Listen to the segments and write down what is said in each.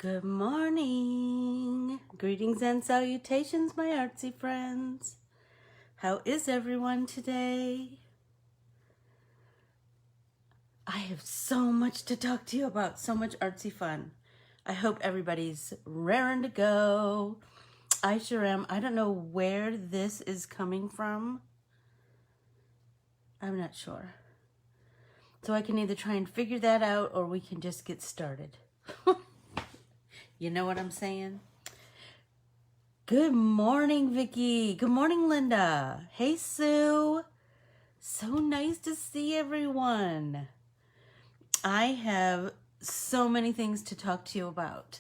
Good morning. Greetings and salutations, my artsy friends. How is everyone today? I have so much to talk to you about, so much artsy fun. I hope everybody's raring to go. I sure am. I don't know where this is coming from. I'm not sure. So I can either try and figure that out or we can just get started. You know what I'm saying? Good morning, Vicky. Good morning, Linda. Hey, Sue. So nice to see everyone. I have so many things to talk to you about.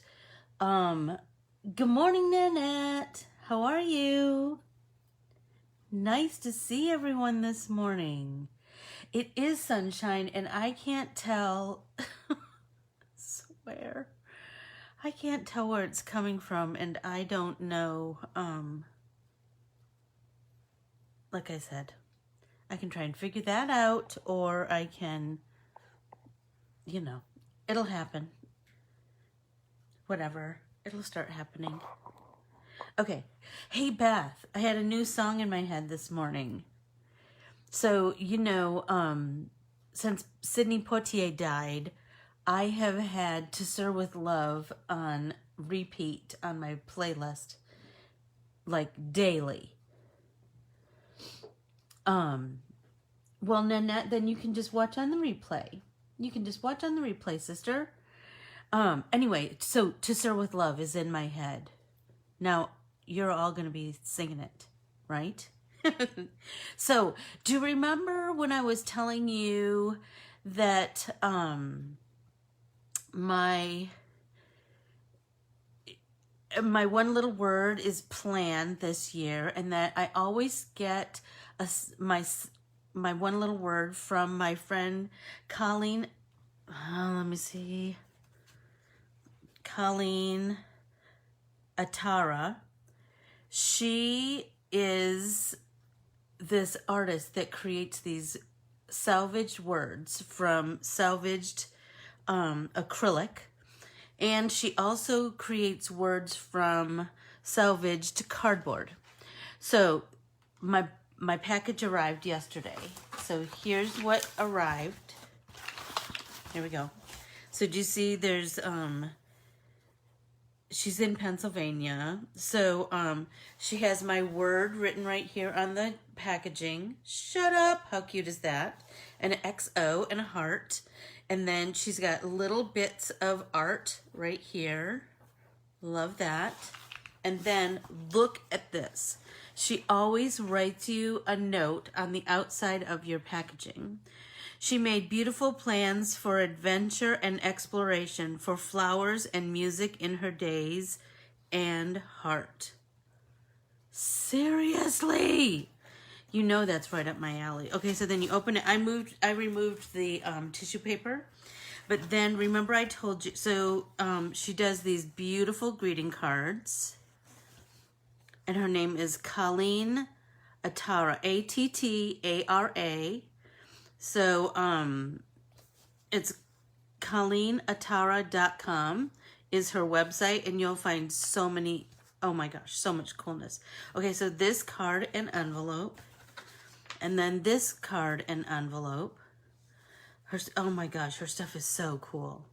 Good morning, Nanette. How are you? Nice to see everyone this morning. It is sunshine, and I can't tell, swear. I can't tell where it's coming from, and I don't know, like I said, I can try and figure that out, or I can, it'll happen. Whatever, it'll start happening. Okay, hey Beth, I had a new song in my head this morning. So, since Sidney Poitier died, I have had To Sir With Love on repeat on my playlist, like daily. Well, Nanette, then you can just watch on the replay. You can just watch on the replay, sister. Anyway, so To Sir With Love is in my head. Now, you're all going to be singing it, right? So, do you remember when I was telling you that, my one little word is plan this year, and that I always get my one little word from my friend Colleen. Let me see. Colleen Atara. She is this artist that creates these salvaged words from salvaged acrylic, and she also creates words from salvaged cardboard. So my package arrived yesterday. So here's what arrived. Here we go. So do you see there's she's in Pennsylvania. So she has my word written right here on the packaging. Shut up. How cute is that? An XO and a heart. And then she's got little bits of art right here. Love that. And then look at this. She always writes you a note on the outside of your packaging. She made beautiful plans for adventure and exploration, for flowers and music in her days and heart. Seriously? You know that's right up my alley. Okay, so then you open it. I removed the tissue paper, but then remember I told you. So she does these beautiful greeting cards, and her name is Colleen Atara, Attara. So it's ColleenAtara.com is her website, and you'll find so many. Oh my gosh, so much coolness. Okay, so this card and envelope. And then this card and envelope. Oh my gosh, her stuff is so cool.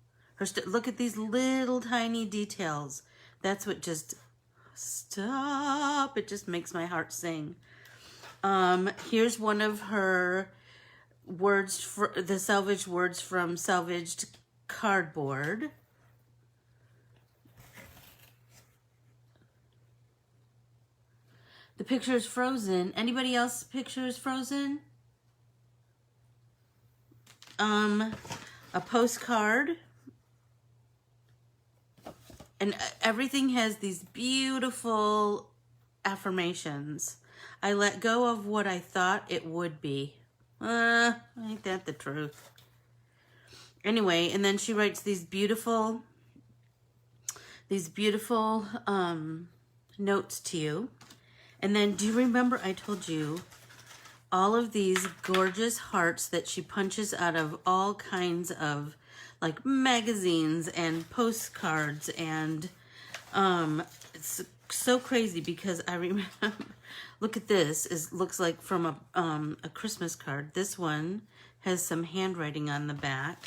Look at these little tiny details. That's what just, stop. It just makes my heart sing. Here's one of her words, for the salvaged words from salvaged cardboard. The picture is frozen. Anybody else picture is frozen? A postcard. And everything has these beautiful affirmations. I let go of what I thought it would be. Ain't that the truth? Anyway, and then she writes these beautiful notes to you. And then, do you remember I told you all of these gorgeous hearts that she punches out of all kinds of like magazines and postcards, and it's so crazy because I remember, look at this, looks like from a Christmas card. This one has some handwriting on the back.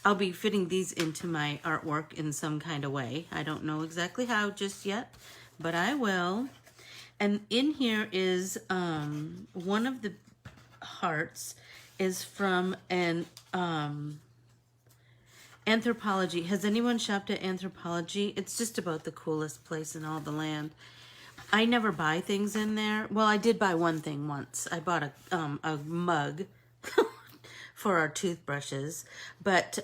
I'll be fitting these into my artwork in some kind of way. I don't know exactly how just yet, but I will. And in here is one of the hearts is from an Anthropologie. Has anyone shopped at Anthropologie? It's just about the coolest place in all the land. I never buy things in there. Well, I did buy one thing once. I bought a mug for our toothbrushes, but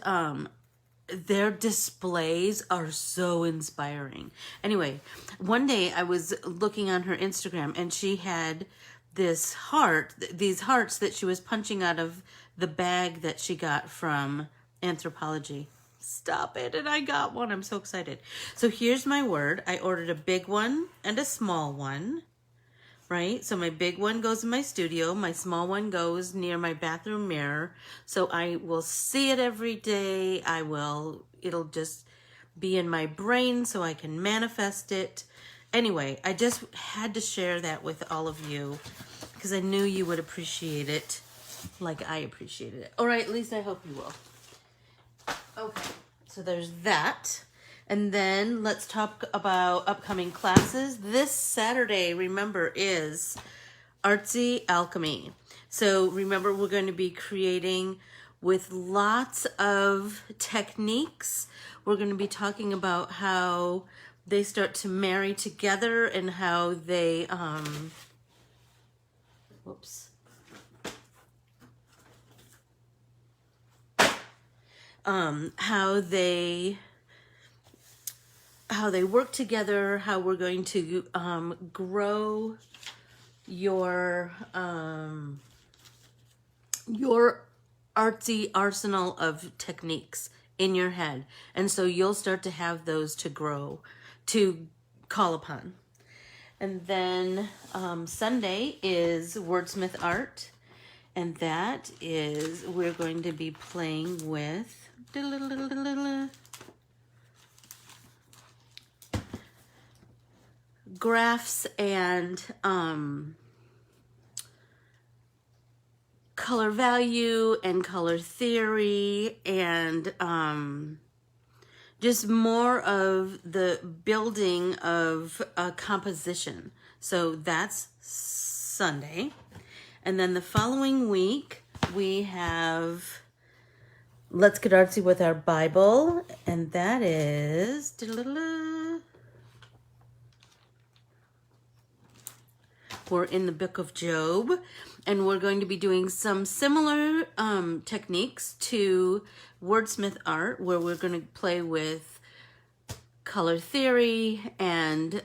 their displays are so inspiring. Anyway, one day I was looking on her Instagram and she had these hearts that she was punching out of the bag that she got from Anthropologie. Stop it. And I got one. I'm so excited. So here's my word. I ordered a big one and a small one, right? So my big one goes in my studio. My small one goes near my bathroom mirror. So I will see it every day. It'll just be in my brain so I can manifest it. Anyway, I just had to share that with all of you because I knew you would appreciate it like I appreciated it. All right, at least I hope you will. Okay, so there's that. And then let's talk about upcoming classes. This Saturday, remember, is Artsy Alchemy. So remember, we're going to be creating with lots of techniques. We're going to be talking about how they start to marry together and how they, how they work together, how we're going to grow your artsy arsenal of techniques in your head. And so you'll start to have those to grow, to call upon. And then Sunday is Wordsmith Art. And that is, we're going to be playing with graphs and color value and color theory and just more of the building of a composition. So that's Sunday. And then the following week we have Let's Get Artsy with Our Bible, and that is we're in the book of Job, and we're going to be doing some similar techniques to Wordsmith Art, where we're going to play with color theory and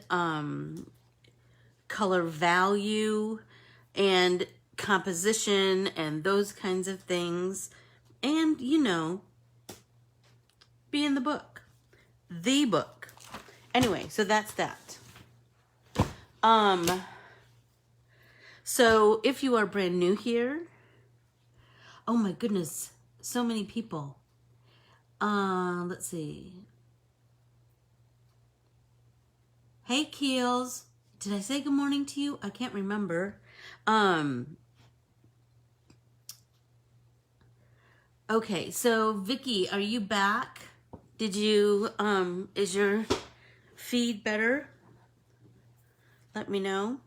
color value and composition and those kinds of things. And, you know, be in the book. The book. Anyway, so that's that. So if you are brand new here, oh my goodness, so many people. Let's see. Hey, Keels. Did I say good morning to you? I can't remember. Okay, so Vicky, are you back? Did you, is your feed better? Let me know.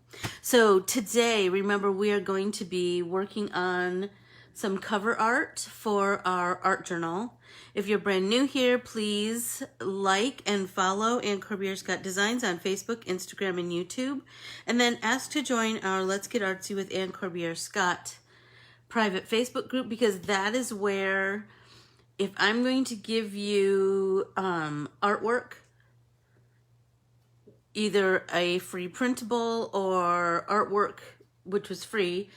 So today, remember, we are going to be working on some cover art for our art journal. If you're brand new here, please like and follow Ann Corbiere-Scott Designs on Facebook, Instagram, and YouTube. And then ask to join our Let's Get Artsy with Ann Corbiere-Scott private Facebook group, because that is where, if I'm going to give you artwork, either a free printable or artwork, which was free,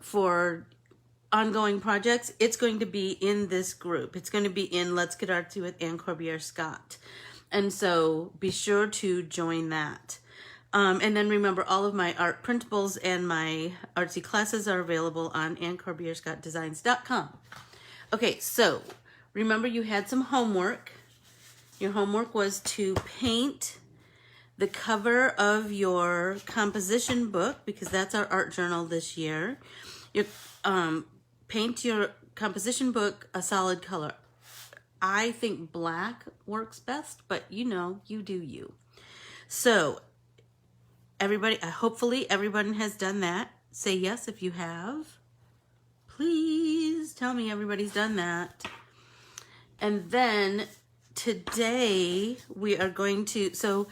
for ongoing projects, it's going to be in this group. It's going to be in Let's Get Artsy with Ann Corbiere-Scott. And so be sure to join that. And then remember, all of my art printables and my artsy classes are available on AnnCorbiereScottDesigns.com. Okay, so remember you had some homework. Your homework was to paint the cover of your composition book, because that's our art journal this year. You paint your composition book a solid color. I think black works best, but you know, you do you. So everybody, hopefully everyone has done that. Say yes if you have. Please tell me everybody's done that. And then today we are going to, so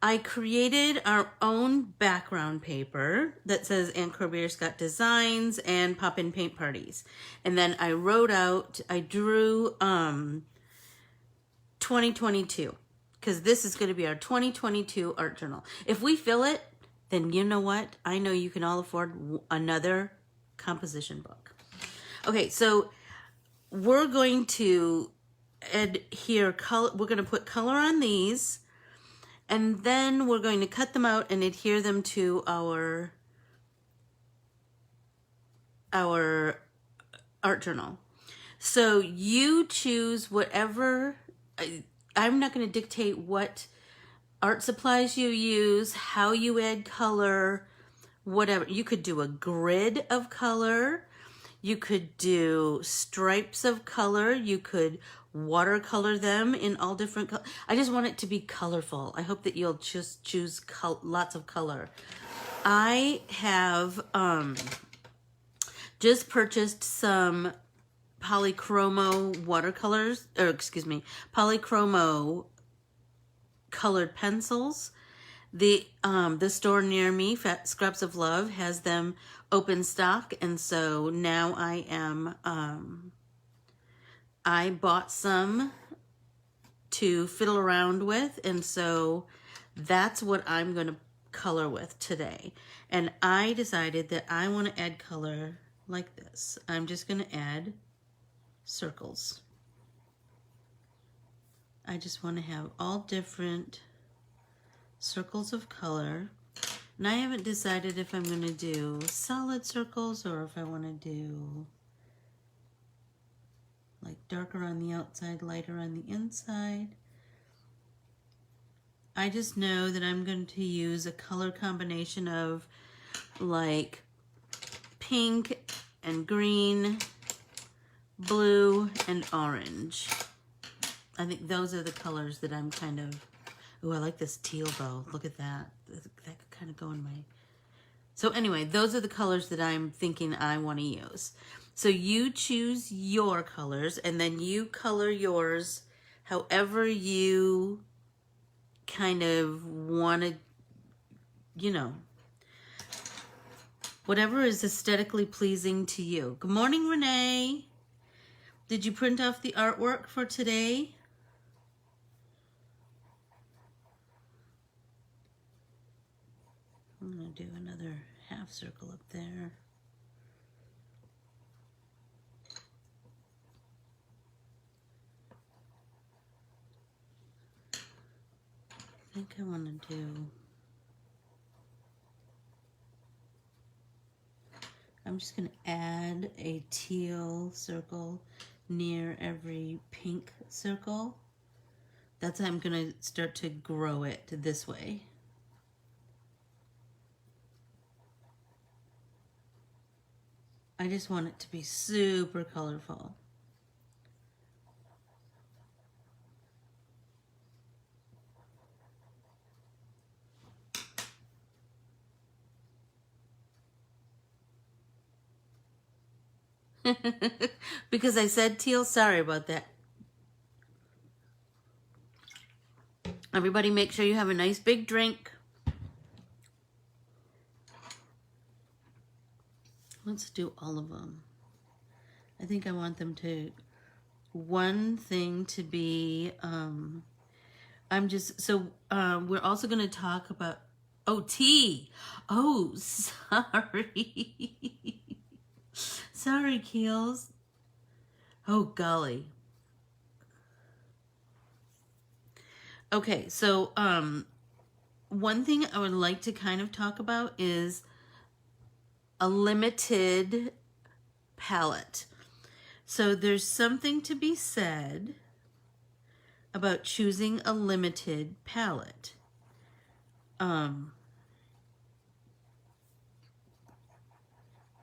I created our own background paper that says and Corbiere-Scott Designs and Pop-In Paint Parties. And then I drew 2022, because this is going to be our 2022 art journal. If we fill it, then you know what? I know you can all afford another composition book. Okay, so we're going to adhere color. We're going to put color on these, and then we're going to cut them out and adhere them to our art journal. So you choose whatever. I'm not going to dictate what art supplies you use, how you add color, whatever. You could do a grid of color. You could do stripes of color. You could watercolor them in all different colors. I just want it to be colorful. I hope that you'll just choose lots of color. I have just purchased some polychromo watercolors, or excuse me, polychromo colored pencils. The store near me, Scraps of Love, has them open stock, and so now I am I bought some to fiddle around with, and so that's what I'm going to color with today. And I decided that I want to add color like this. I'm just going to add circles. I just want to have all different circles of color. And I haven't decided if I'm going to do solid circles or if I want to do like darker on the outside, lighter on the inside. I just know that I'm going to use a color combination of like pink and green, blue and orange. I think those are the colors that I'm kind of, ooh, I like this teal though. Look at that. That could kind of go in my, so anyway, those are the colors that I'm thinking I want to use. So you choose your colors, and then you color yours however you kind of want to, you know, whatever is aesthetically pleasing to you. Good morning, Renee. Did you print off the artwork for today? I'm going to do another half circle up there. I think I want to do, I'm just going to add a teal circle near every pink circle. That's how I'm going to start to grow it this way. I just want it to be super colorful. Because I said teal, sorry about that. Everybody make sure you have a nice big drink. Let's do all of them. I think I want them to, one thing to be, we're also going to talk about, oh, tea. Oh, sorry. Sorry, Keels. Oh, golly. Okay, so one thing I would like to kind of talk about is a limited palette. So there's something to be said about choosing a limited palette.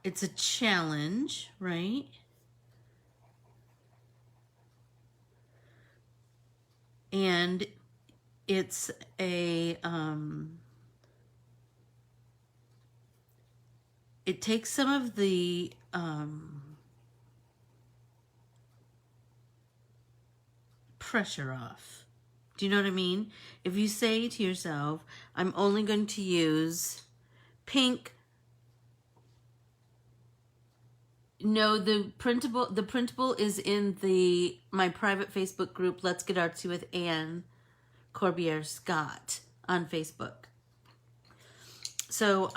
It's a challenge, right? And it's a, it takes some of the, pressure off. Do you know what I mean? If you say to yourself, I'm only going to use pink. No, the printable is in my private Facebook group, Let's Get Artsy with Anne Corbiere-Scott on Facebook. So,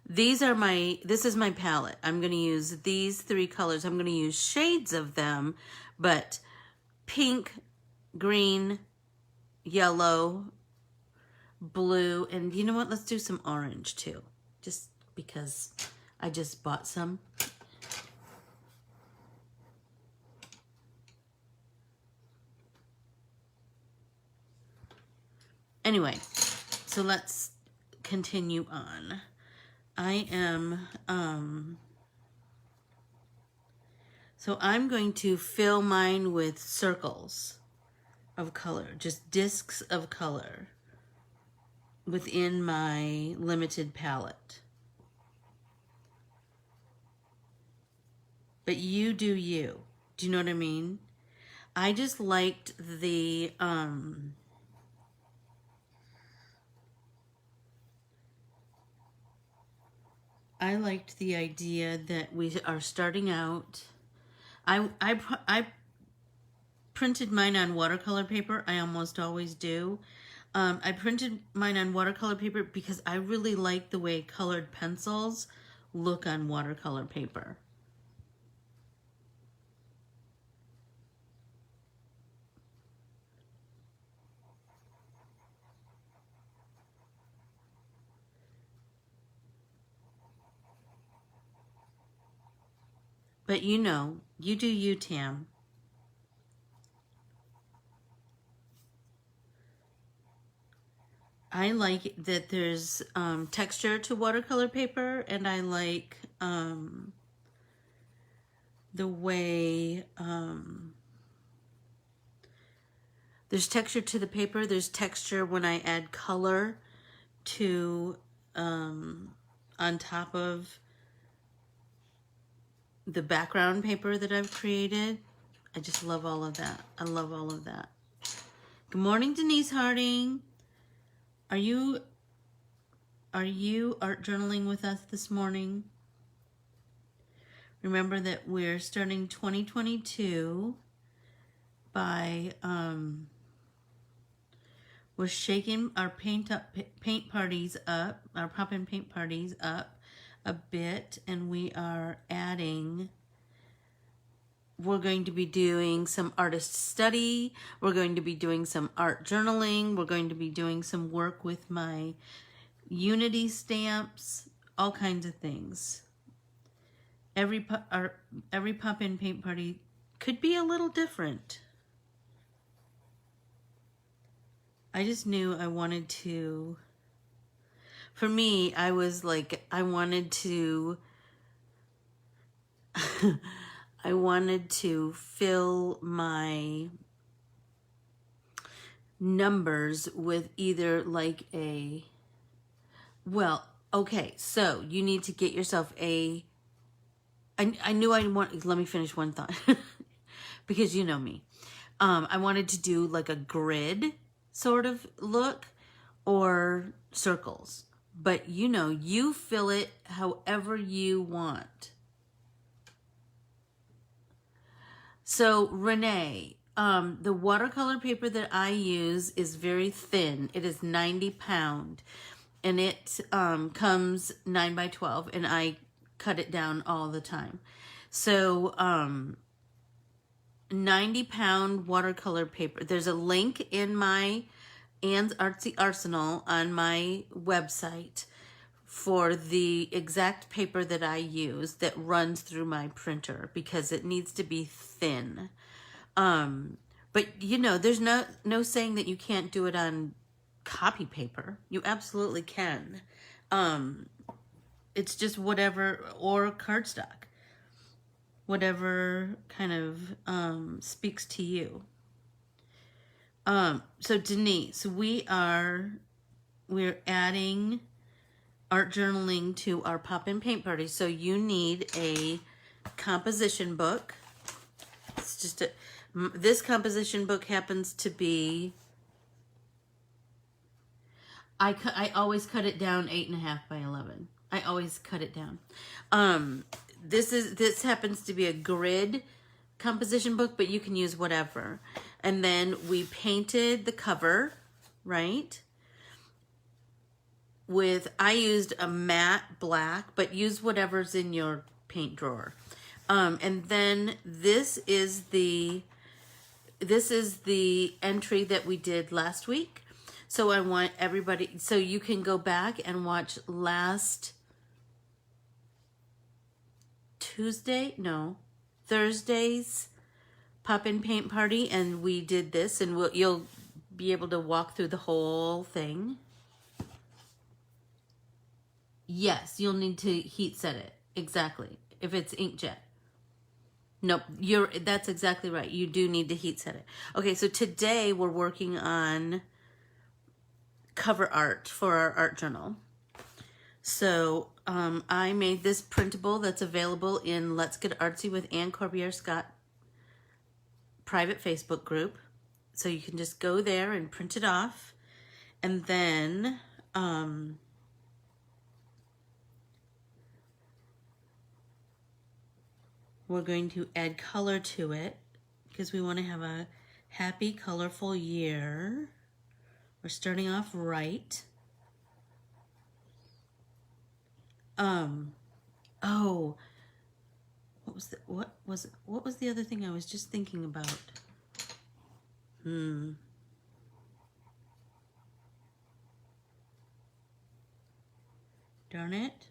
this is my palette. I'm going to use these 3 colors. I'm going to use shades of them, but pink, green, yellow, blue, and you know what? Let's do some orange too, just because I just bought some. Anyway, so let's continue on. So I'm going to fill mine with circles of color, just discs of color within my limited palette. But you do you. Do you know what I mean? I just liked the, I liked the idea that we are starting out. I printed mine on watercolor paper. I almost always do. I printed mine on watercolor paper because I really like the way colored pencils look on watercolor paper. But you know, you do you, Tam. I like that there's texture to watercolor paper, and I like the way there's texture to the paper. There's texture when I add color to on top of the background paper that I've created. I just love all of that. I love all of that. Good morning, Denise Harding. Are you art journaling with us this morning? Remember that we're starting 2022 by we're shaking our paint parties up, our pop-in paint parties up a bit, and we are adding, we're going to be doing some artist study, we're going to be doing some art journaling, we're going to be doing some work with my Unity stamps, all kinds of things. Every pop-in paint party could be a little different. I just knew I wanted to, for me, I was like, I wanted to fill my numbers with either like a, well, okay, so you need to get yourself a, I knew I want, let me finish one thought, because you know me. I wanted to do like a grid sort of look or circles, but you know, you fill it however you want. So Renee, the watercolor paper that I use is very thin. It is 90 pound and it comes 9 by 12 and I cut it down all the time. So 90 pound watercolor paper. There's a link in my Anne's Artsy Arsenal on my website for the exact paper that I use that runs through my printer because it needs to be thin. But you know, there's no saying that you can't do it on copy paper. You absolutely can. It's just whatever, or cardstock, whatever kind of speaks to you. So Denise, we're adding art journaling to our pop-in paint party. So you need a composition book. It's just this composition book happens to be, I always cut it down 8.5 by 11. I always cut it down. This happens to be a grid composition book, but you can use whatever. And then we painted the cover, right? I used a matte black, but use whatever's in your paint drawer. And then this is the entry that we did last week. So I want everybody, so you can go back and watch Thursday's pop-in paint party, and we did this, and you'll be able to walk through the whole thing. Yes, you'll need to heat set it. Exactly. If it's inkjet. Nope, that's exactly right. You do need to heat set it. Okay, so today we're working on cover art for our art journal. So I made this printable that's available in Let's Get Artsy with Anne Corbiere-Scott private Facebook group. So you can just go there and print it off. And then we're going to add color to it because we want to have a happy, colorful year. We're starting off right. Oh, what was the other thing I was just thinking about? Darn it.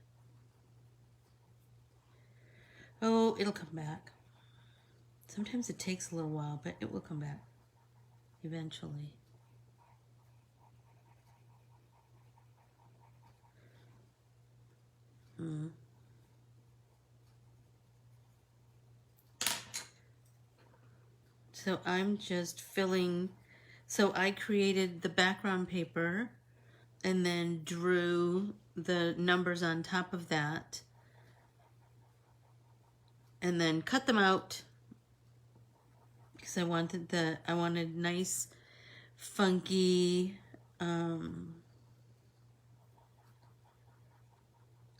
Oh, it'll come back. Sometimes it takes a little while, but it will come back eventually. So I'm just filling, so I created the background paper and then drew the numbers on top of that and then cut them out because I wanted nice, funky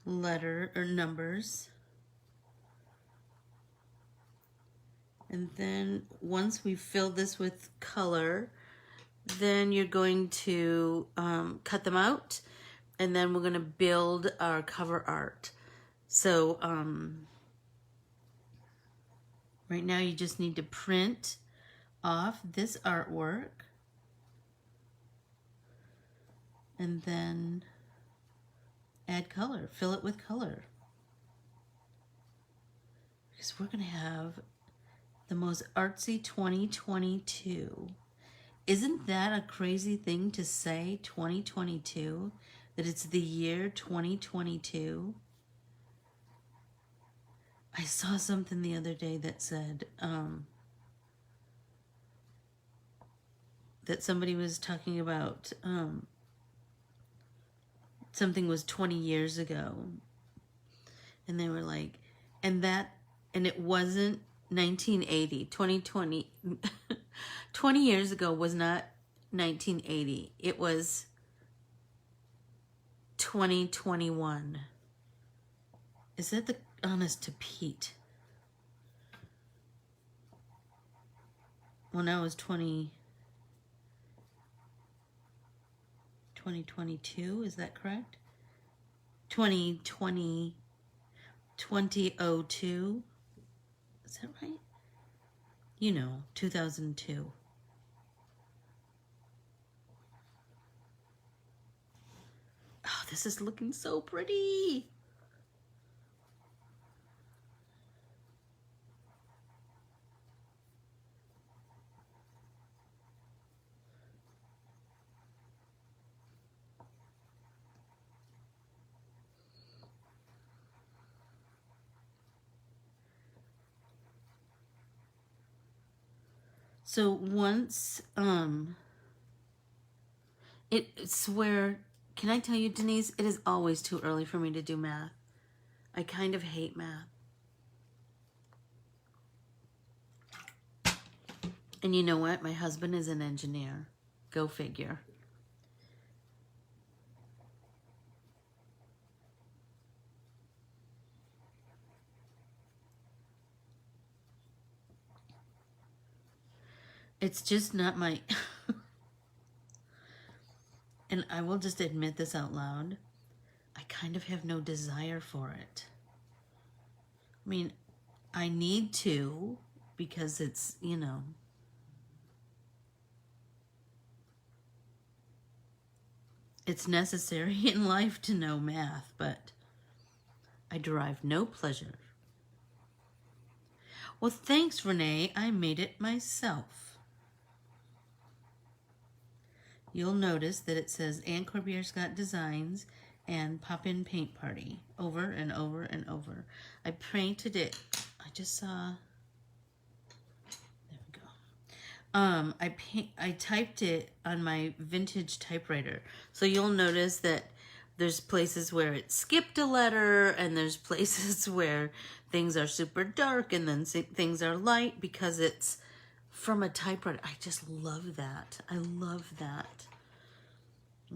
letter or numbers. And then once we fill this with color, then you're going to cut them out, and then we're going to build our cover art. So right now you just need to print off this artwork and then add color, fill it with color. Because we're going to have the most artsy 2022. Isn't that a crazy thing to say, 2022? That it's the year 2022? I saw something the other day that said that somebody was talking about something was 20 years ago. And they were like, and it wasn't 1980, 2020, 20 years ago was not 1980. It was 2021. Is that the honest to Pete? Well, now it's 2022, is that correct? 2020, 2002. Is that right? You know, 2002. Oh, this is looking so pretty. So once, it's where, can I tell you, Denise, it is always too early for me to do math. I kind of hate math. And you know what? My husband is an engineer. Go figure. It's just not my... And I will just admit this out loud. I kind of have no desire for it. I mean, I need to because it's, you know... It's necessary in life to know math, but I derive no pleasure. Well, thanks, Renee. I made it myself. You'll notice that it says Ann Corbiere-Scott Designs and Pop-In Paint Party over and over and over. I painted it. I just saw... There we go. I typed it on my vintage typewriter. So you'll notice that there's places where it skipped a letter, and there's places where things are super dark and then things are light because it's from a typewriter. I just love that. I love that.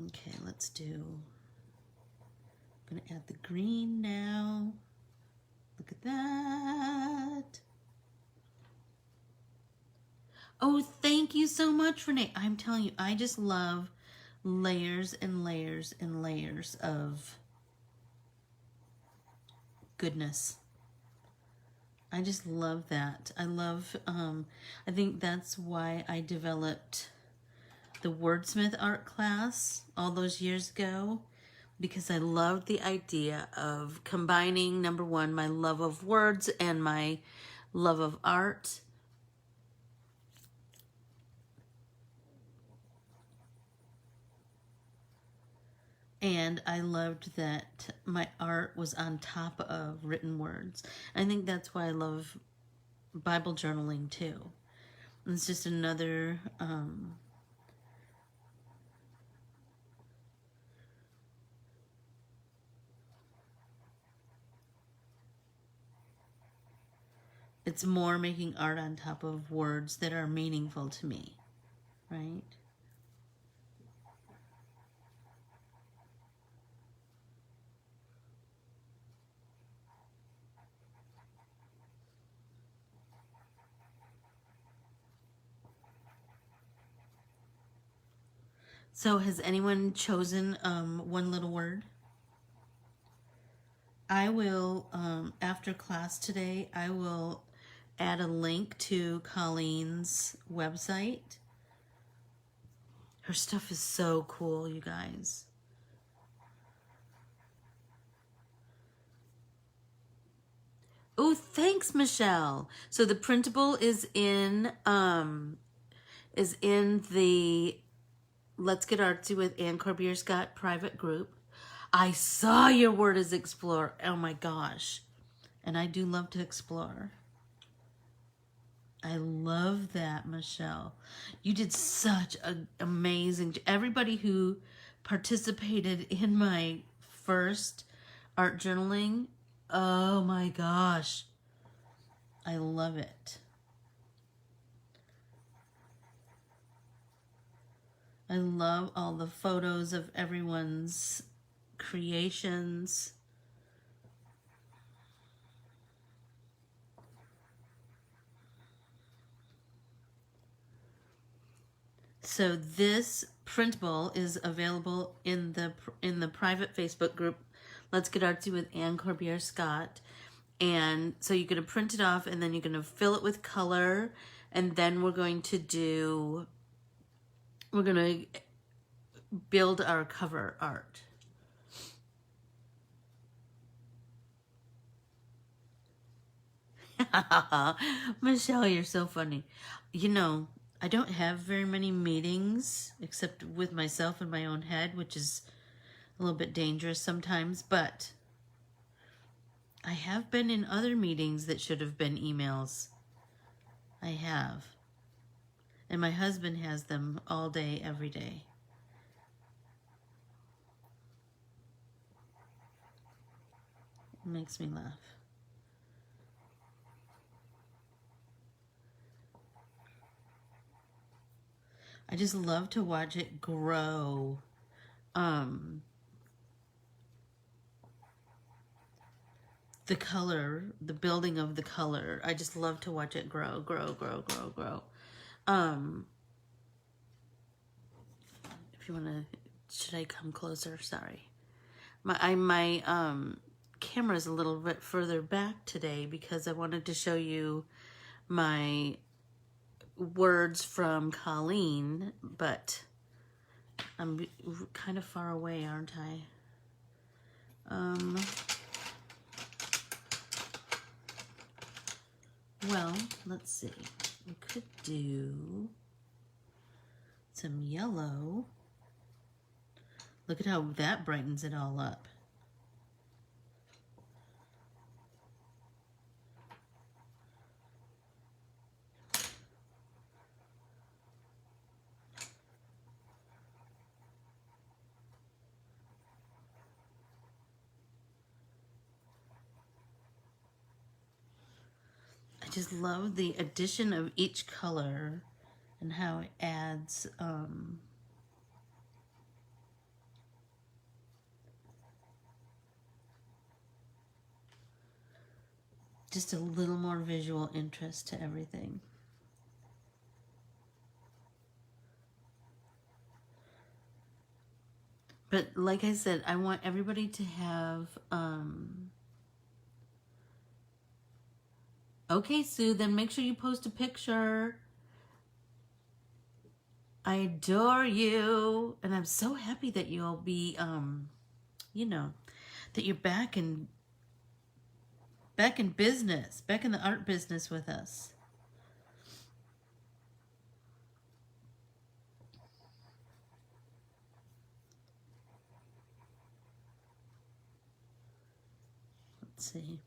Okay, let's do... I'm going to add the green now. Look at that. Oh, thank you so much, Renee. I'm telling you, I just love layers and layers and layers of goodness. I just love that. I love, I think that's why I developed the wordsmith art class all those years ago, because I loved the idea of combining, number one, my love of words and my love of art. And I loved that my art was on top of written words. I think that's why I love Bible journaling too. It's just another it's more making art on top of words that are meaningful to me, right? So has anyone chosen one little word? I will, after class today, I will add a link to Colleen's website. Her stuff is so cool, you guys. Oh, thanks, Michelle. So the printable is in the Let's Get Artsy with Ann Corbiere-Scott private group. I saw your word is explore. Oh my gosh. And I do love to explore. I love that, Michelle. You did such an amazing... Everybody who participated in my first art journaling, oh my gosh. I love it. I love all the photos of everyone's creations. So this printable is available in the private Facebook group, Let's Get Artsy with Ann Corbiere-Scott. And so you're going to print it off, and then you're going to fill it with color, and then we're going to build our cover art. Michelle, you're so funny. You know, I don't have very many meetings except with myself in my own head, which is a little bit dangerous sometimes, but I have been in other meetings that should have been emails. I have. And my husband has them all day, every day. It makes me laugh. I just love to watch it grow. The color, the building of the color. I just love to watch it grow, grow, grow, grow, grow. If you want to, should I come closer? Sorry. My camera's a little bit further back today because I wanted to show you my words from Colleen, but I'm kind of far away, aren't I? Well, let's see. We could do some yellow. Look at how that brightens it all up. I just love the addition of each color and how it adds just a little more visual interest to everything. But like I said, I want everybody to have okay, Sue, then make sure you post a picture. I adore you. And I'm so happy that you'll be, you know, that you're back in business, back in the art business with us. Let's see.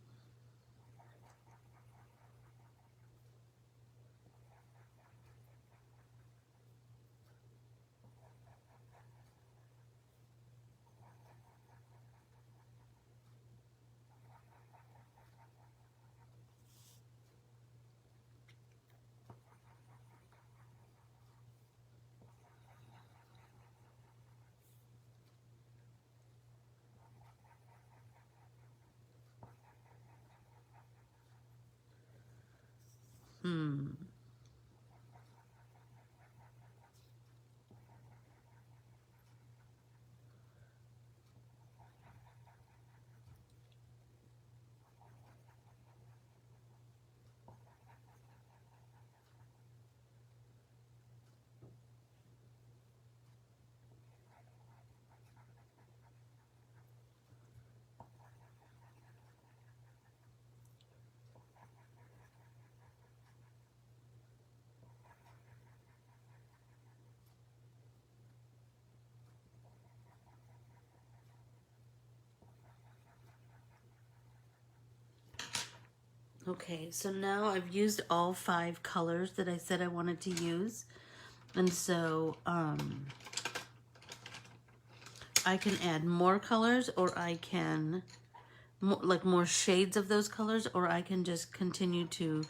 Okay, so now I've used all 5 colors that I said I wanted to use. And so I can add more colors, or I can, like more shades of those colors, or I can just continue to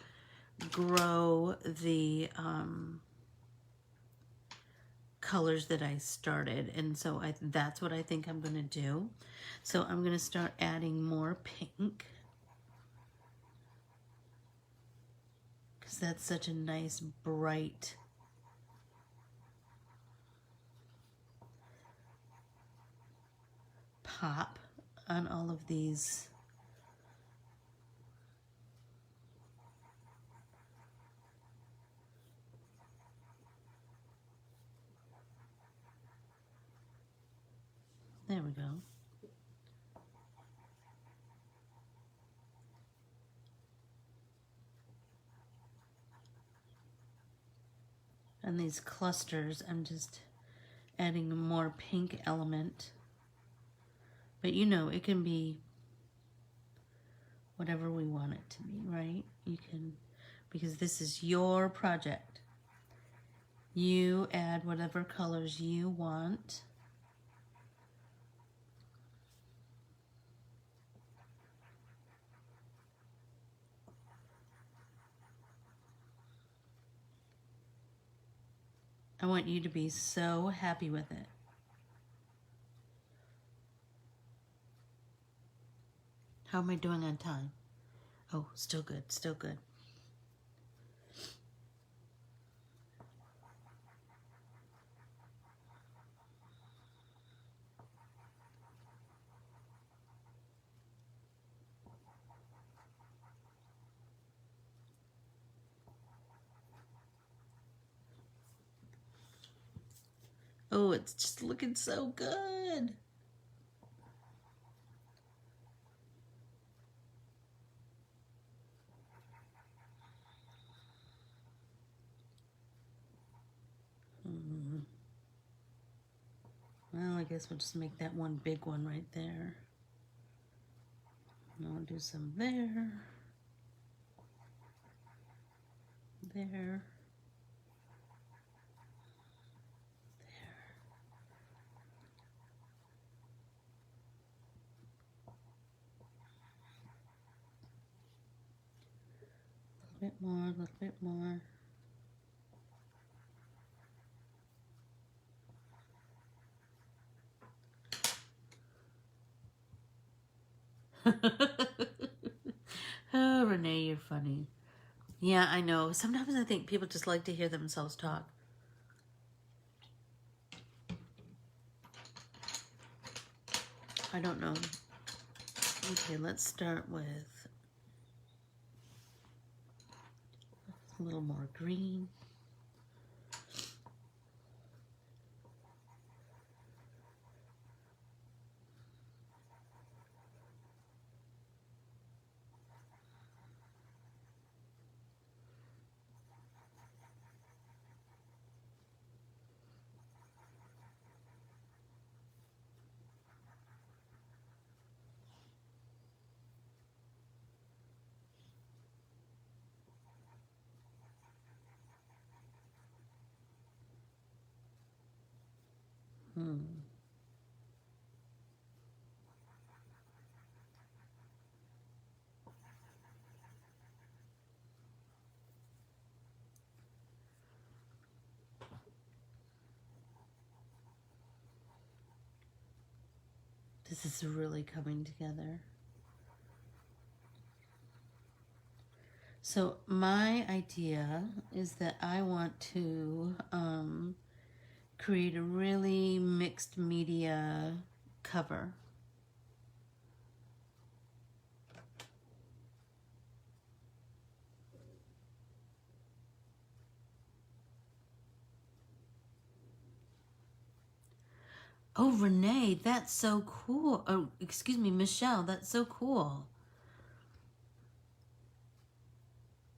grow the colors that I started. And so that's what I think I'm going to do. So I'm going to start adding more pink, because that's such a nice bright pop on all of these. There we go. And these clusters, I'm just adding a more pink element. But you know, it can be whatever we want it to be, right? You can, because this is your project. You add whatever colors you want. I want you to be so happy with it. How am I doing on time? Oh, still good, still good. Oh, it's just looking so good. Well, I guess we'll just make that one big one right there. And I'll do some there. There. A little bit more, a little bit more. Oh, Renee, you're funny. Yeah, I know. Sometimes I think people just like to hear themselves talk. I don't know. Okay, let's start with a little more green. This is really coming together. So my idea is that I want to create a really mixed media cover. Oh, Renee, that's so cool. Oh, excuse me, Michelle, that's so cool.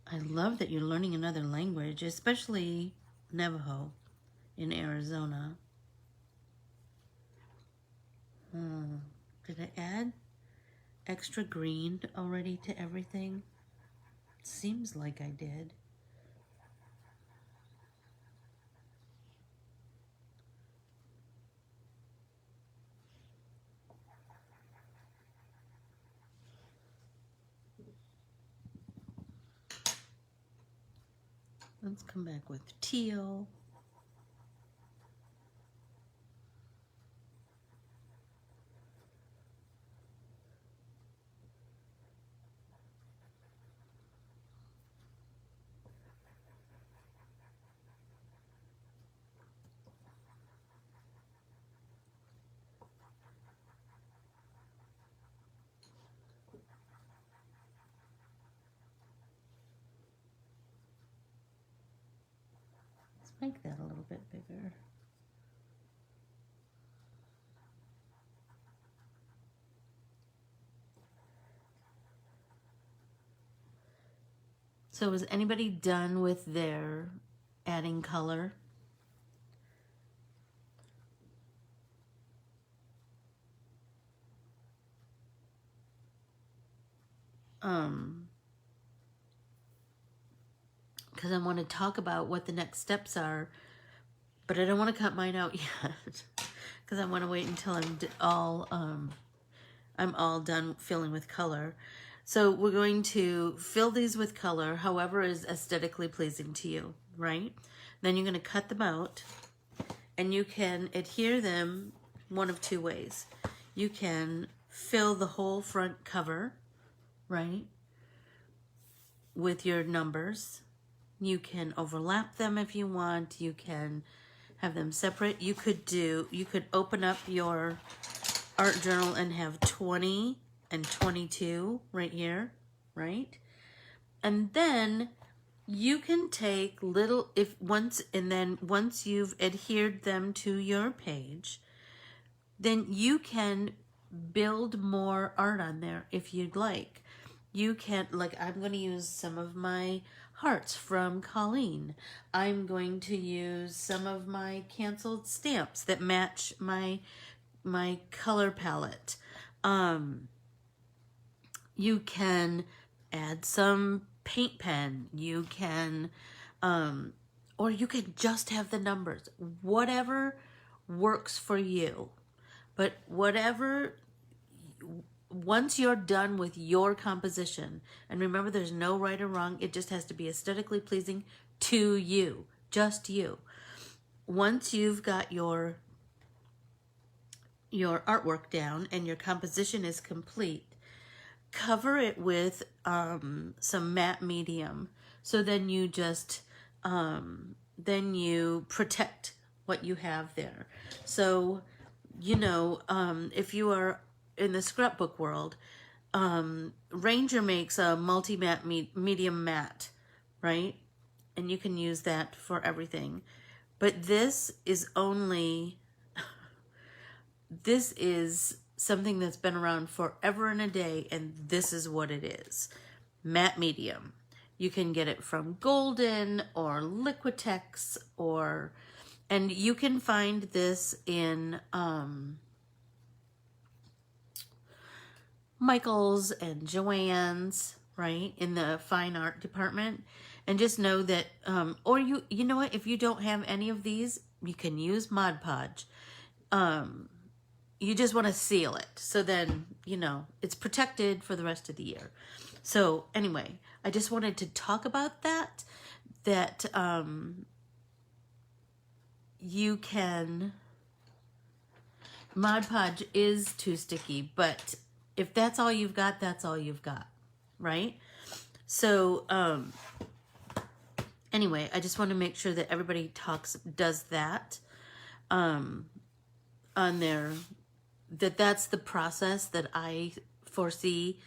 I love that you're learning another language, especially Navajo in Arizona. Did I add extra green already to everything? Seems like I did. Let's come back with teal. Let's make that a little bit bigger. So is anybody done with their adding color? because I want to talk about what the next steps are, but I don't want to cut mine out yet because I want to wait until I'm all done filling with color. So we're going to fill these with color, however is aesthetically pleasing to you, right? Then you're going to cut them out, and you can adhere them one of two ways. You can fill the whole front cover, right, with your numbers. You can overlap them if you want. You can have them separate. You could open up your art journal and have 20 and 22 right here, right? And then you can take once you've adhered them to your page, then you can build more art on there if you'd like. You can, like, I'm going to use some of my hearts from Colleen. I'm going to use some of my canceled stamps that match my color palette. You can add some paint pen. You can, or you could just have the numbers. Whatever works for you. But once you're done with your composition, and remember there's no right or wrong, it just has to be aesthetically pleasing to you, just you. Once you've got your artwork down and your composition is complete, cover it with some matte medium. So then you just, then you protect what you have there. So, if you are in the scrapbook world, Ranger makes a multi-matte medium matte, right? And you can use that for everything. But this is something that's been around forever and a day, and this is what it is. Matte medium. You can get it from Golden or Liquitex, and you can find this in Michael's and Joann's, right, in the fine art department. And just know that, or you know what, if you don't have any of these, you can use Mod Podge. You just want to seal it. So then, it's protected for the rest of the year. So anyway, I just wanted to talk about that you can, Mod Podge is too sticky, but if that's all you've got, that's all you've got, right? So, anyway, I just want to make sure that everybody does that, on that's the process that I foresee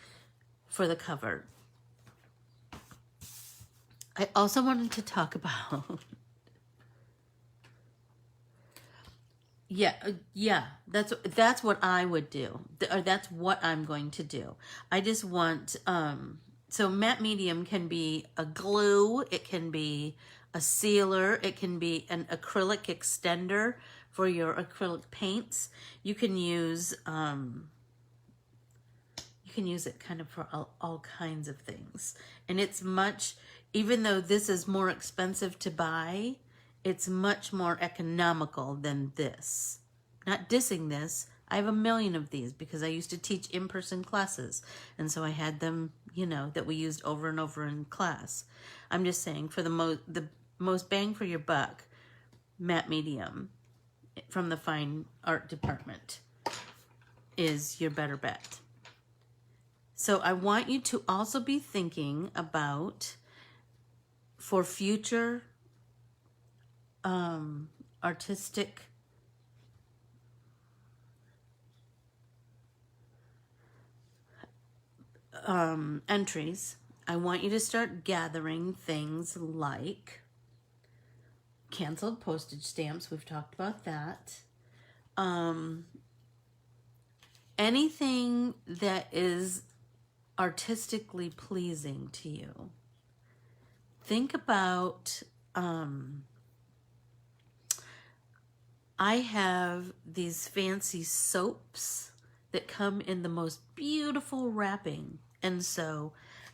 for the cover. I also wanted to talk about, yeah, that's what I would do, or that's what I'm going to do. I just want, so matte medium can be a glue, it can be a sealer, it can be an acrylic extender for your acrylic paints. You can use it kind of for all kinds of things. And it's even though this is more expensive to buy, it's much more economical than this. Not dissing this. I have a million of these because I used to teach in-person classes. And so I had them, that we used over and over in class. I'm just saying, for the most bang for your buck, matte medium from the fine art department is your better bet. So I want you to also be thinking about, for future artistic entries, I want you to start gathering things like canceled postage stamps. We've talked about that. Anything that is artistically pleasing to you. Think about, I have these fancy soaps that come in the most beautiful wrapping. And so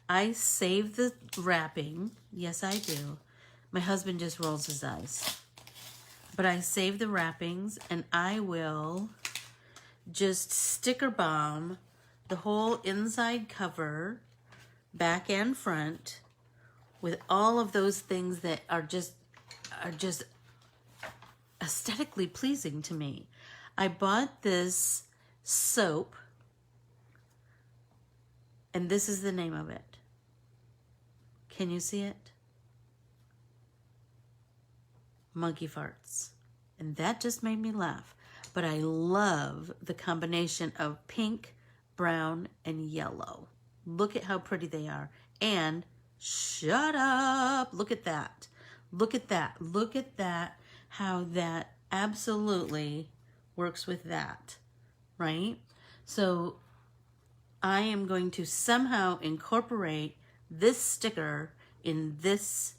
I save the wrapping. Yes, I do. My husband just rolls his eyes. But I save the wrappings, and I will just sticker bomb the whole inside cover, back and front, with all of those things that are just aesthetically pleasing to me. I bought this soap, and this is the name of it. Can you see it? Monkey farts. And that just made me laugh. But I love the combination of pink, brown, and yellow. Look at how pretty they are. And shut up. Look at that. Look at that. Look at that. How that absolutely works with that. Right? So I am going to somehow incorporate this sticker in this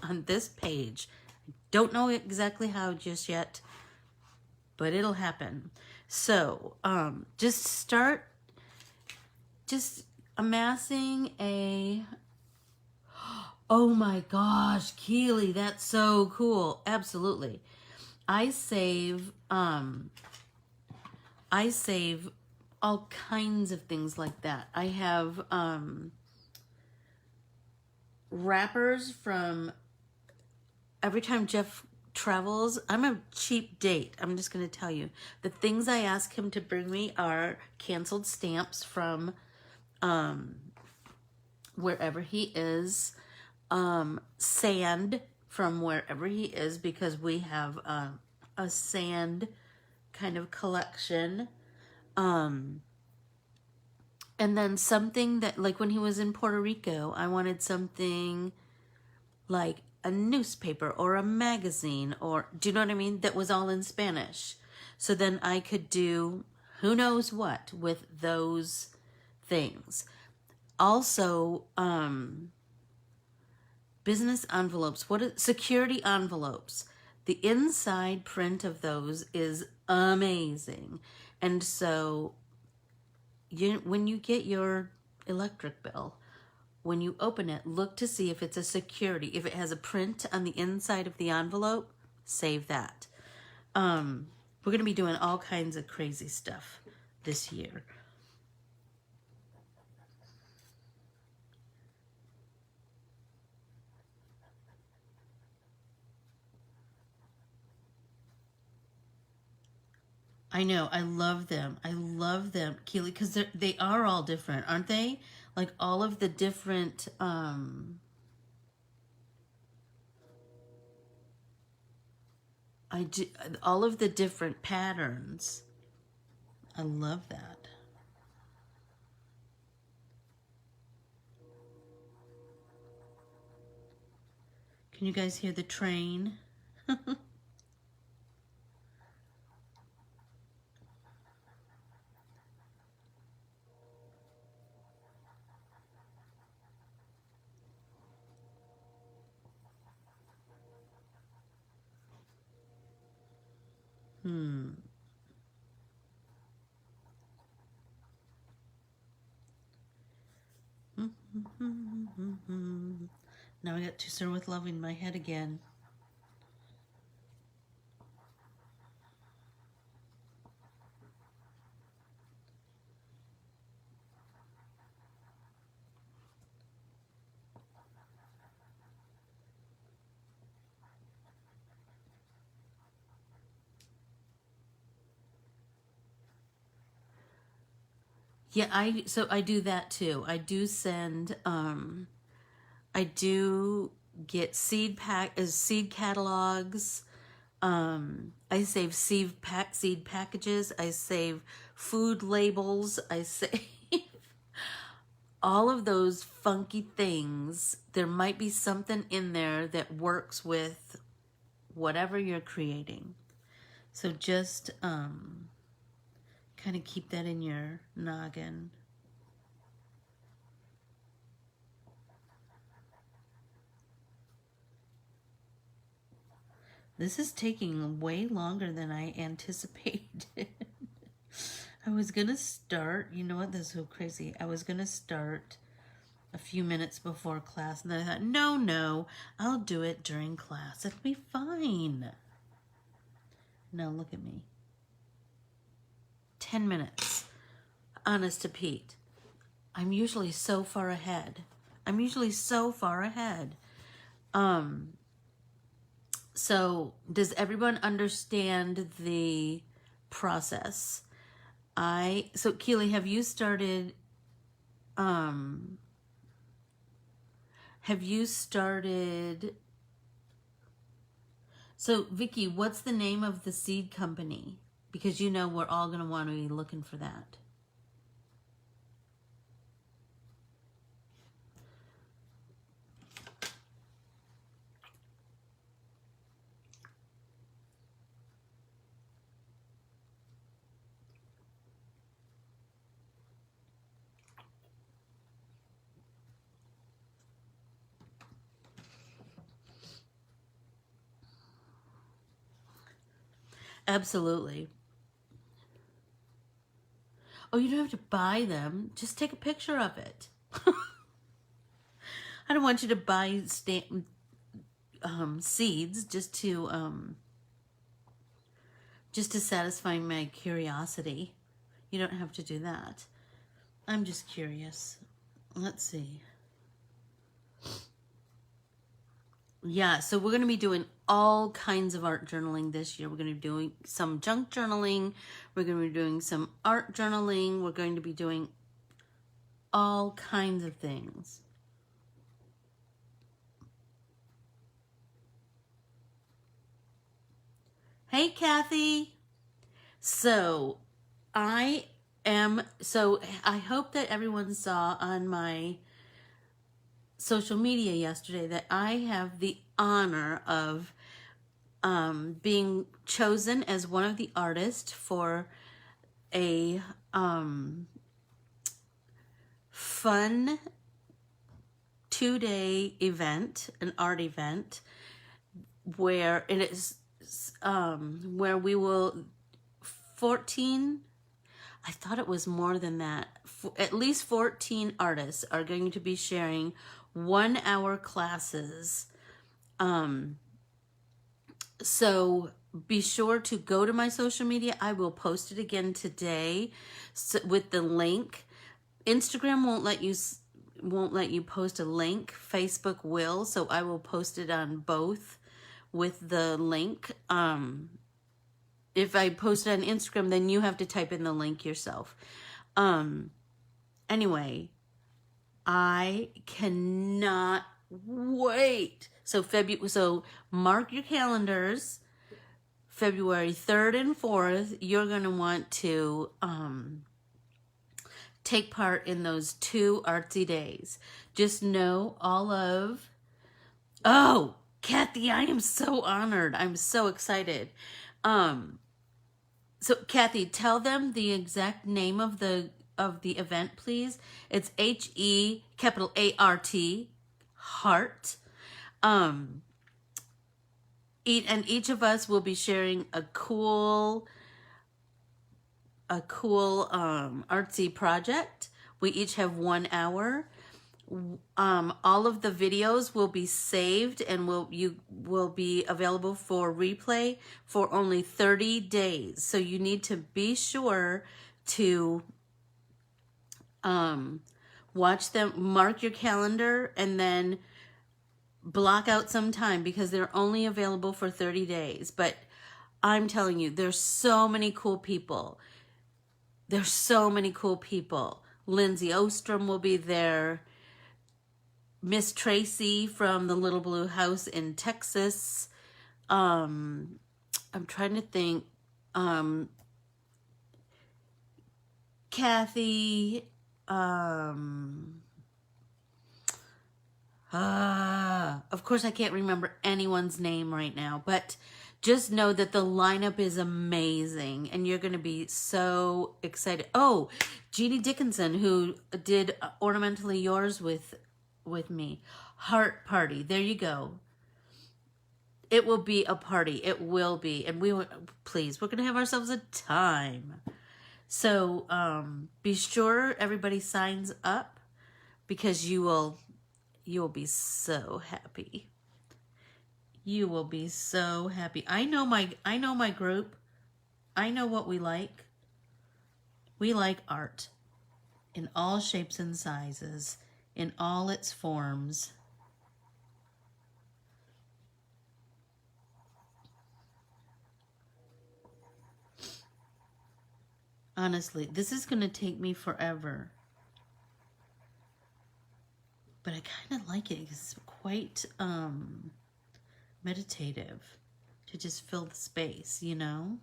on this page. I don't know exactly how just yet, but it'll happen. So just amassing a, oh my gosh, Keely, that's so cool. Absolutely. I save all kinds of things like that. I have wrappers from every time Jeff travels. I'm a cheap date. I'm just going to tell you. The things I ask him to bring me are canceled stamps from wherever he is, sand from wherever he is, because we have a sand kind of collection. And then something that, like when he was in Puerto Rico, I wanted something like a newspaper or a magazine, or, do you know what I mean? That was all in Spanish. So then I could do who knows what with those things. Also, business envelopes, security envelopes. The inside print of those is amazing. And so when you get your electric bill, when you open it, look to see if it's a security. If it has a print on the inside of the envelope, save that. We're going to be doing all kinds of crazy stuff this year. I know. I love them. I love them, Keely, because they are all different, aren't they? Like all of the different all of the different patterns. I love that. Can you guys hear the train? Now I got To Sir With Love in my head again. Yeah, I do that too. I do send I do get seed catalogs. I save seed packages. I save food labels. I save all of those funky things. There might be something in there that works with whatever you're creating. So just kind of keep that in your noggin. This is taking way longer than I anticipated. I was going to start, you know what, this is so crazy. I was going to start a few minutes before class, and then I thought, no, I'll do it during class. It'll be fine. Now look at me. 10 minutes. Honest to Pete. I'm usually so far ahead. So does everyone understand the process? So Keely, have you started, so Vicky, what's the name of the seed company? Because you know we're all going to want to be looking for that. Absolutely. Oh, you don't have to buy them. Just take a picture of it. I don't want you to buy seeds just to satisfy my curiosity. You don't have to do that. I'm just curious. Let's see. Yeah, so we're going to be doing all kinds of art journaling this year. We're going to be doing some junk journaling. We're going to be doing some art journaling. We're going to be doing all kinds of things. Hey, Kathy. So I hope that everyone saw on my social media yesterday that I have the honor of being chosen as one of the artists for a fun 2-day event, an art event, where it is where we will 14, I thought it was more than that, at least 14 artists are going to be sharing 1-hour classes. So be sure to go to my social media. I will post it again today with the link. Instagram won't let you post a link. Facebook will, so I will post it on both with the link. If I post it on Instagram, then you have to type in the link yourself. Anyway, I cannot wait. So mark your calendars. February 3rd and 4th, you're going to want to take part in those 2 artsy days. Just know oh, Kathy, I am so honored. I'm so excited. So Kathy, tell them the exact name of the event, please. It's HE capital ART, heart. And each of us will be sharing a cool artsy project. We each have 1 hour. All of the videos will be saved and will be available for replay for only 30 days. So you need to be sure to watch them, mark your calendar, and then block out some time because they're only available for 30 days. But I'm telling you, there's so many cool people. Lindsay Ostrom will be there. Miss Tracy from the Little Blue House in Texas. I'm trying to think. Kathy. Of course, I can't remember anyone's name right now, but just know that the lineup is amazing and you're going to be so excited. Oh, Jeannie Dickinson, who did Ornamentally Yours with me. Heart Party. There you go. It will be a party. It will be. And we're going to have ourselves a time. So be sure everybody signs up because you will be so happy. You will be so happy. I know my group. I know what we like. We like art in all shapes and sizes, in all its forms. Honestly, this is going to take me forever. But I kind of like it. It's quite meditative to just fill the space, you know?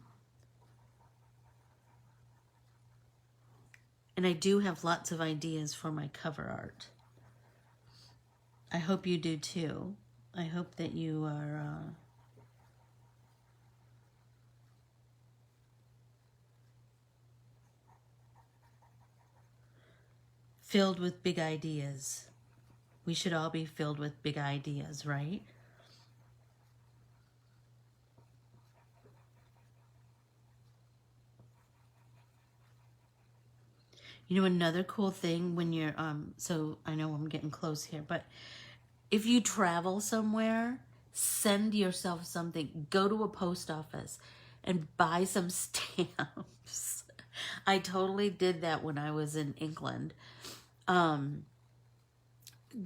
And I do have lots of ideas for my cover art. I hope you do too. I hope that you are filled with big ideas. We should all be filled with big ideas, right? You know, another cool thing when you're, so I know I'm getting close here, but if you travel somewhere, send yourself something. Go to a post office and buy some stamps. I totally did that when I was in England.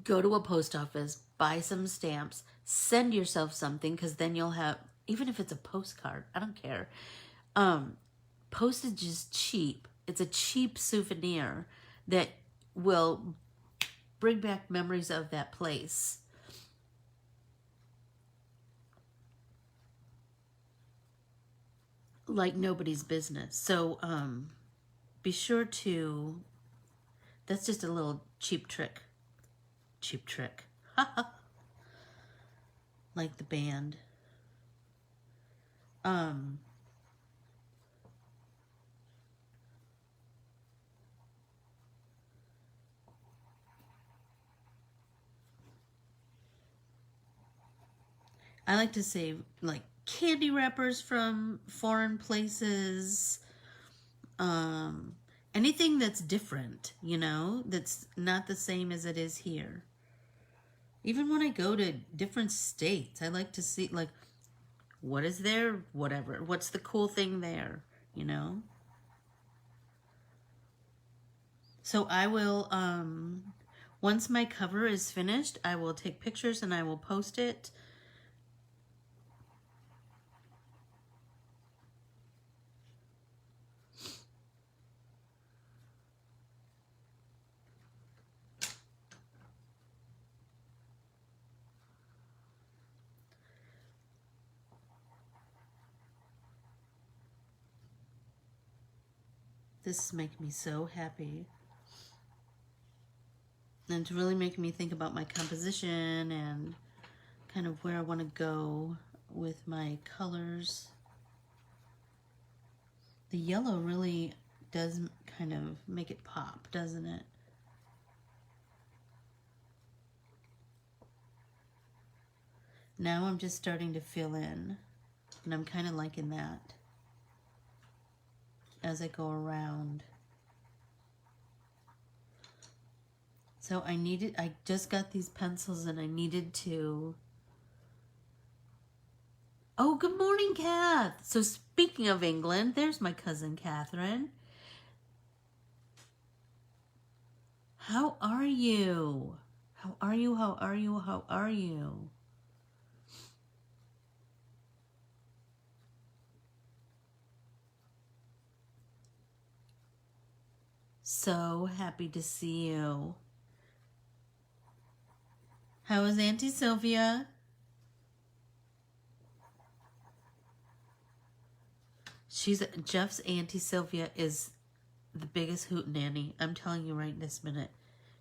Go to a post office, buy some stamps, send yourself something, because then you'll have, even if it's a postcard, I don't care. Postage is cheap. It's a cheap souvenir that will bring back memories of that place. Like nobody's business. So be sure to, that's just a little cheap trick. Cheap trick. Like the band. I like to save like candy wrappers from foreign places. Anything that's different, you know, that's not the same as it is here. Even when I go to different states, I like to see, like, what is there? Whatever. What's the cool thing there, you know? So I will, once my cover is finished, I will take pictures and I will post it. This is making me so happy. And it's really making me think about my composition and kind of where I want to go with my colors. The yellow really does kind of make it pop, doesn't it? Now I'm just starting to fill in, and I'm kind of liking that as I go around. So I just got these pencils and I needed to, oh, good morning, Kath. So speaking of England, there's my cousin Catherine. How are you? How are you? How are you? How are you? So happy to see you. How is Auntie Sylvia? Jeff's Auntie Sylvia is the biggest hootenanny. I'm telling you right this minute.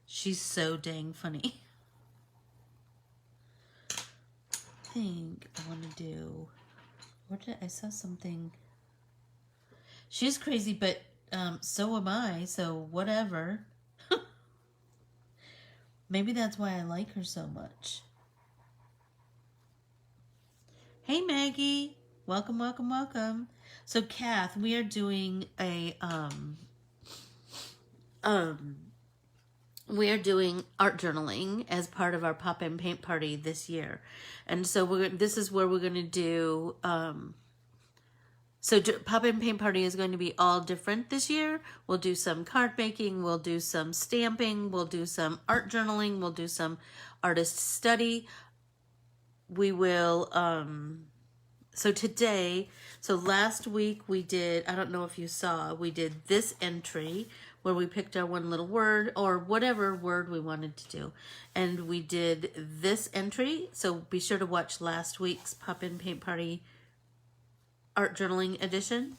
She's so dang funny. I think I want to do, I saw something. She's crazy, but so am I, so whatever. Maybe that's why I like her so much. Hey, Maggie. Welcome, welcome, welcome. So, Kath, we are doing a we are doing art journaling as part of our pop and paint party this year, and so this is where we're going to do. So pop and paint party is going to be all different this year. We'll do some card making, we'll do some stamping, we'll do some art journaling, we'll do some artist study. We will. So last week we did, I don't know if you saw, we did this entry where we picked our one little word or whatever word we wanted to do. And we did this entry. So be sure to watch last week's Pop and Paint Party art journaling edition.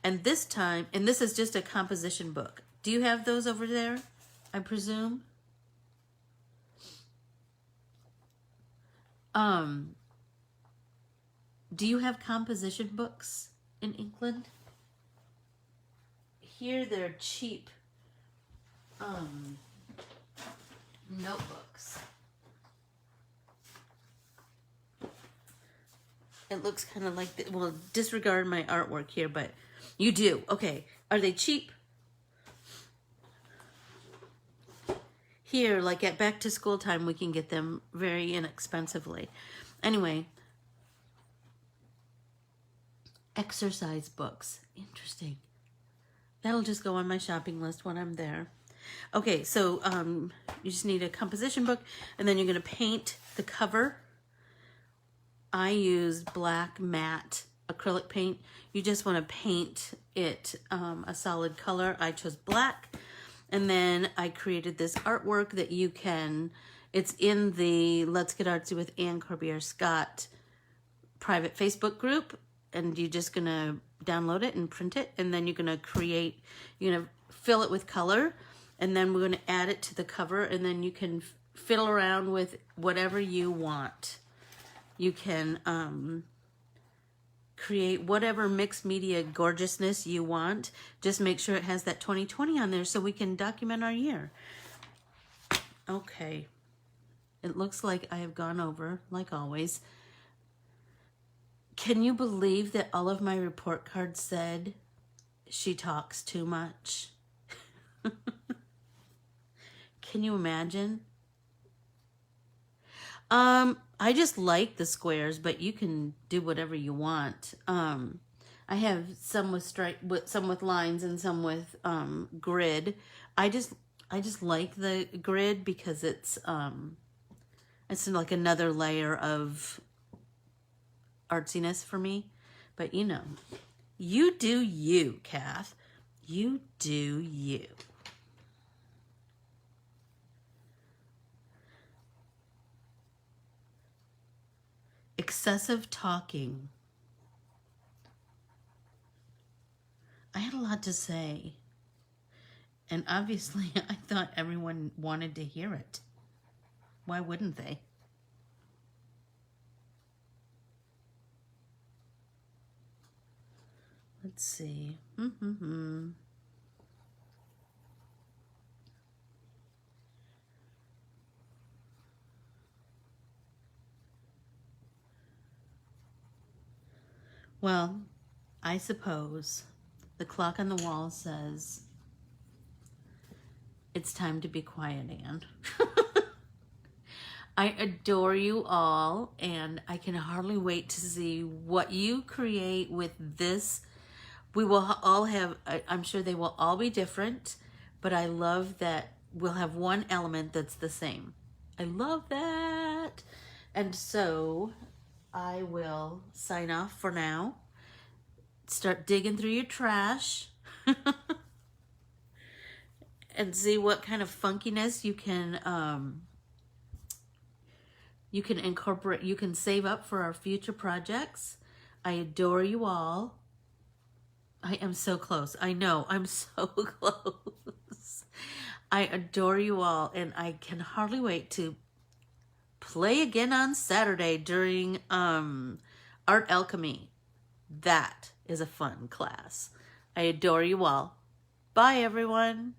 And this time, and this is just a composition book. Do you have those over there, I presume? Do you have composition books in England? Here they're cheap notebooks. It looks kind of like, well, disregard my artwork here, but you do. Okay, are they cheap? Here, like at back to school time, we can get them very inexpensively. Anyway, exercise books. Interesting. That'll just go on my shopping list when I'm there. Okay, so you just need a composition book, and then you're going to paint the cover. I used black matte acrylic paint. You just want to paint it a solid color. I chose black. And then I created this artwork that you can, it's in the Let's Get Artsy with Anne Corbiere-Scott private Facebook group. And you're just going to download it and print it. And then you're going to create, you're going to fill it with color. And then we're going to add it to the cover. And then you can fiddle around with whatever you want. You can create whatever mixed media gorgeousness you want. Just make sure it has that 2020 on there so we can document our year. Okay. It looks like I have gone over, like always. Can you believe that all of my report cards said she talks too much? Can you imagine? I just like the squares, but you can do whatever you want. I have some with some with lines and some with grid. I just like the grid because it's like another layer of artsiness for me. But you know, you do you, Kath. You do you. Excessive talking. I had a lot to say. And obviously, I thought everyone wanted to hear it. Why wouldn't they? Let's see. Well, I suppose the clock on the wall says it's time to be quiet, Anne. I adore you all, and I can hardly wait to see what you create with this. We will all have, I'm sure they will all be different, but I love that we'll have one element that's the same. I love that. And so I will sign off for now. Start digging through your trash and see what kind of funkiness you can incorporate, you can save up for our future projects. I adore you all. I am so close. I know, I'm so close. I adore you all, and I can hardly wait to play again on Saturday during Art Alchemy. That is a fun class. I adore you all. Bye, everyone.